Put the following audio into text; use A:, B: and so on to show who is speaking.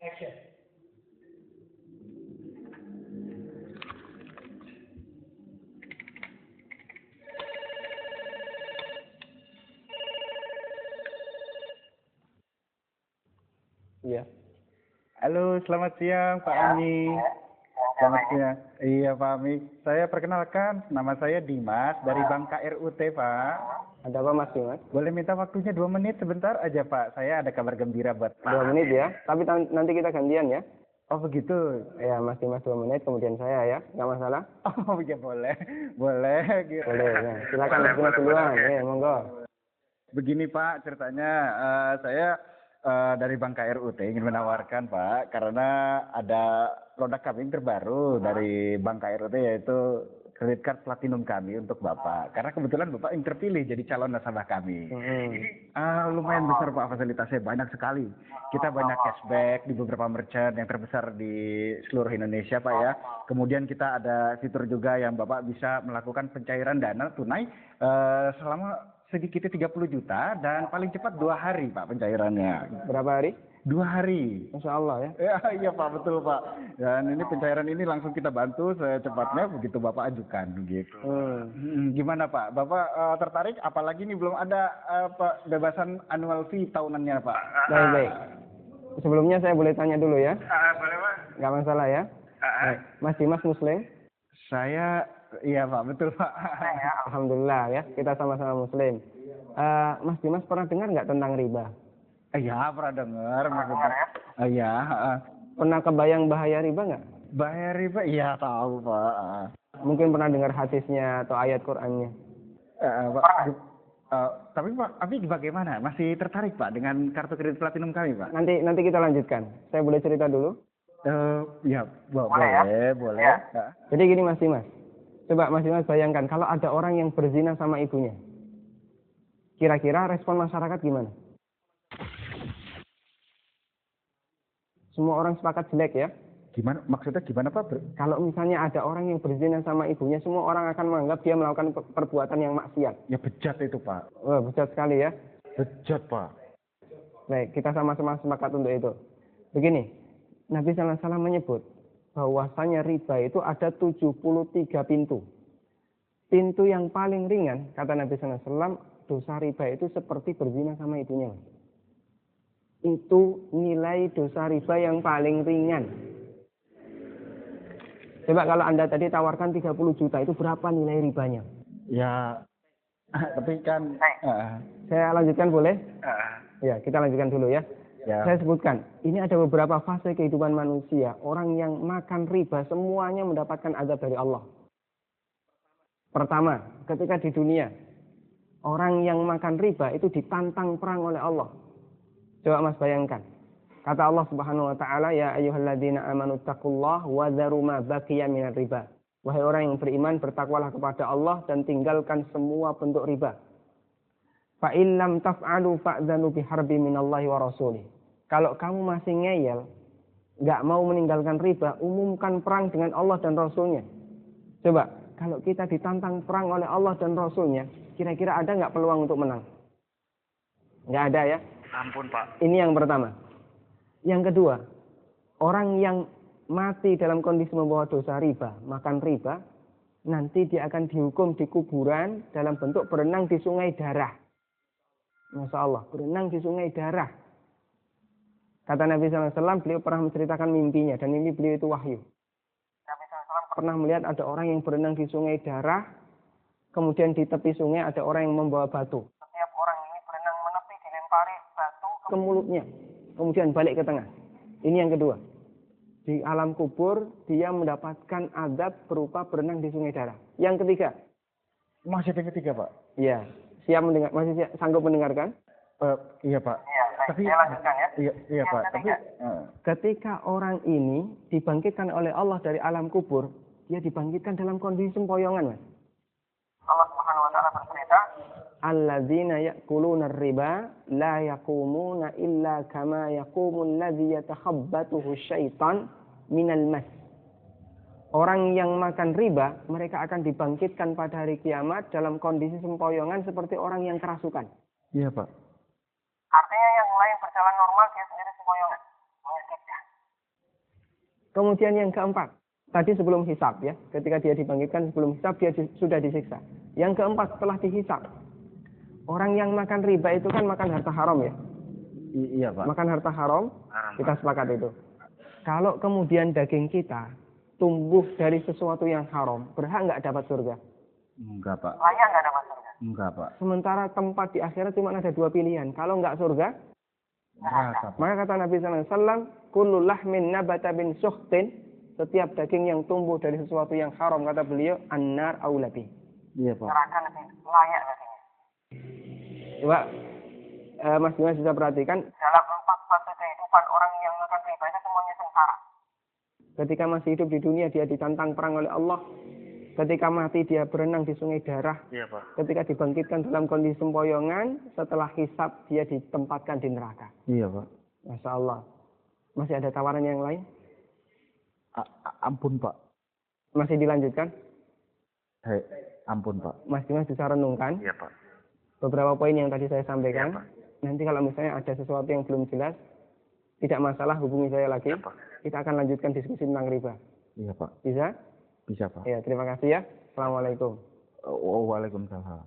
A: Action.
B: Iya. Halo, selamat siang Pak Ami. Selamat siang. Iya Pak Ami. Saya perkenalkan, nama saya Dimas dari Bank KRUT Pak.
C: Ada apa Mas Dimas?
B: Boleh minta waktunya 2 menit sebentar aja Pak. Saya ada kabar gembira buat Pak.
C: 2 menit ya. Tapi nanti kita gantian ya.
B: Oh begitu.
C: Ya Mas Dimas 2 menit, kemudian saya ya. Nggak masalah?
B: Oh iya boleh. Boleh gitu.
C: Boleh ya. Silakan Mas Dimas duluan. Ya, monggo.
B: Begini Pak, ceritanya saya dari Bank KRUT ingin menawarkan Pak, karena ada produk kami yang terbaru dari Bank KRUT yaitu credit card platinum kami untuk Bapak. Karena kebetulan Bapak yang terpilih jadi calon nasabah kami. Ini lumayan besar Pak, fasilitasnya banyak sekali. Kita banyak cashback di beberapa merchant yang terbesar di seluruh Indonesia Pak ya. Kemudian kita ada fitur juga yang Bapak bisa melakukan pencairan dana tunai selama sedikitnya 30 juta dan paling cepat 2 hari Pak pencairannya.
C: Berapa hari?
B: 2 hari.
C: Masya Allah ya.
B: Ya, iya Pak, betul Pak. Dan ini pencairan ini langsung kita bantu secepatnya begitu Bapak ajukan begitu. Gimana Pak? Bapak tertarik? Apalagi ini belum ada bebasan annual fee tahunannya Pak.
C: Baik. Sebelumnya saya boleh tanya dulu ya?
B: Boleh Pak.
C: Nggak masalah ya? Baik. Mas Dimas Muslim?
B: Saya, iya Pak, betul Pak.
C: Ya, alhamdulillah ya, kita sama-sama Muslim. Mas Dimas pernah dengar nggak tentang riba?
B: Iya, pernah dengar maksudnya. Iya.
C: Pernah kebayang bahaya riba nggak?
B: Bahaya riba, iya tahu Pak.
C: Mungkin pernah dengar hadisnya atau ayat Qur'annya.
B: Pak, tapi Pak, Abi bagaimana? Masih tertarik Pak dengan kartu kredit platinum kami Pak?
C: Nanti kita lanjutkan. Saya boleh cerita dulu?
B: Ya, boleh. Ya.
C: Jadi gini Mas Dimas. Coba Mas Dimas bayangkan kalau ada orang yang berzina sama ibunya. Kira-kira respon masyarakat gimana? Semua orang sepakat jelek ya.
B: Gimana? Maksudnya gimana Pak?
C: Kalau misalnya ada orang yang berzina sama ibunya, semua orang akan menganggap dia melakukan perbuatan yang maksiat.
B: Ya bejat itu Pak.
C: Wah, bejat sekali ya.
B: Bejat Pak.
C: Baik, kita sama-sama sepakat untuk itu. Begini, Nabi SAW menyebut bahwasanya riba itu ada 73 pintu. Pintu yang paling ringan, kata Nabi SAW, dosa riba itu seperti berzina sama ibunya. Itu nilai dosa riba yang paling ringan. Coba kalau Anda tadi tawarkan 30 juta, itu berapa nilai ribanya?
B: Ya, tapi kan...
C: Saya lanjutkan boleh? Ya, kita lanjutkan dulu ya.
B: Ya.
C: Saya sebutkan, ini ada beberapa fase kehidupan manusia. Orang yang makan riba semuanya mendapatkan azab dari Allah. Pertama, ketika di dunia, orang yang makan riba itu ditantang perang oleh Allah. Coba Mas bayangkan. Kata Allah Subhanahu wa taala, ya ayyuhalladzina amanu taqullaha wa dzaru ma baqiya minar riba. Wahai orang yang beriman, bertakwalah kepada Allah dan tinggalkan semua bentuk riba. Fa in lam taf'alu fa'dzanu biharbi minallahi wa rasulih. Kalau kamu masih ngeyel, nggak mau meninggalkan riba, umumkan perang dengan Allah dan Rasulnya. Coba, kalau kita ditantang perang oleh Allah dan Rasulnya, kira-kira ada nggak peluang untuk menang? Nggak ada ya?
B: Ampun Pak.
C: Ini yang pertama. Yang kedua, orang yang mati dalam kondisi membawa dosa riba, makan riba, nanti dia akan dihukum di kuburan dalam bentuk berenang di sungai darah. Masya Allah, berenang di sungai darah. Kata Nabi SAW, beliau pernah menceritakan mimpinya, dan mimpi beliau itu wahyu. Nabi SAW pernah melihat ada orang yang berenang di sungai darah, kemudian di tepi sungai ada orang yang membawa batu. Setiap orang ini berenang menepi dilempari batu ke mulutnya, kemudian balik ke tengah. Ini yang kedua. Di alam kubur, dia mendapatkan azab berupa berenang di sungai darah. Yang ketiga.
B: Masih yang ketiga Pak?
C: Iya. Siap mendengar, masih sanggup mendengarkan?
B: Iya Pak.
C: Iya,
B: tapi
C: saya lanjutkan ya.
B: Iya Pak. Tapi
C: ketika orang ini dibangkitkan oleh Allah dari alam kubur, dia dibangkitkan dalam kondisi sempoyongan, Mas. Allah Subhanahu wa taala bercerita, alladzina ya'kuluna riba la yaqumuna illa kama yaqumul ladzi yatakhabbathu syaitan minal mas. Orang yang makan riba, mereka akan dibangkitkan pada hari kiamat dalam kondisi sempoyongan seperti orang yang kerasukan.
B: Iya Pak.
C: Artinya yang lain berjalan normal, dia sendiri sempoyongan. Menyakitkan. Kemudian yang keempat, tadi sebelum hisab ya, ketika dia dibangkitkan sebelum hisab dia sudah disiksa. Yang keempat setelah dihisab, orang yang makan riba itu kan makan harta haram ya.
B: Iya Pak.
C: Makan harta haram, kita sepakat itu. Kalau kemudian daging kita tumbuh dari sesuatu yang haram, berhak nggak dapat surga?
B: Enggak Pak.
C: Layak nggak dapat surga?
B: Enggak Pak.
C: Sementara tempat di akhirat cuma ada dua pilihan. Kalau nggak surga,
B: Neraka Pak.
C: maka kata Nabi SAW, kullu lahmin nabata bin suhtin, setiap daging yang tumbuh dari sesuatu yang haram, kata beliau, annar aulabi.
B: Iya Pak.
C: Neraka lebih layak dagingnya. Coba Mas Dimas bisa perhatikan, dalam 4 fase kehidupan orang yang makan riba itu semuanya sengsara. Ketika masih hidup di dunia dia ditantang perang oleh Allah. Ketika mati dia berenang di sungai darah.
B: Iya Pak.
C: Ketika dibangkitkan dalam kondisi sempoyongan, setelah hisab dia ditempatkan di neraka.
B: Iya Pak.
C: Masya Allah. Masih ada tawaran yang lain?
B: Ampun Pak.
C: Masih dilanjutkan?
B: Hei, ampun Pak.
C: Mas Dimas bisa renungkan
B: Iya Pak.
C: beberapa poin yang tadi saya sampaikan.
B: Iya, Pak.
C: Nanti kalau misalnya ada sesuatu yang belum jelas, tidak masalah hubungi saya lagi.
B: Iya, Pak.
C: Kita akan lanjutkan diskusi tentang riba.
B: Iya Pak.
C: Bisa?
B: Bisa Pak.
C: Ya, terima kasih ya. Assalamualaikum.
B: Waalaikumsalam.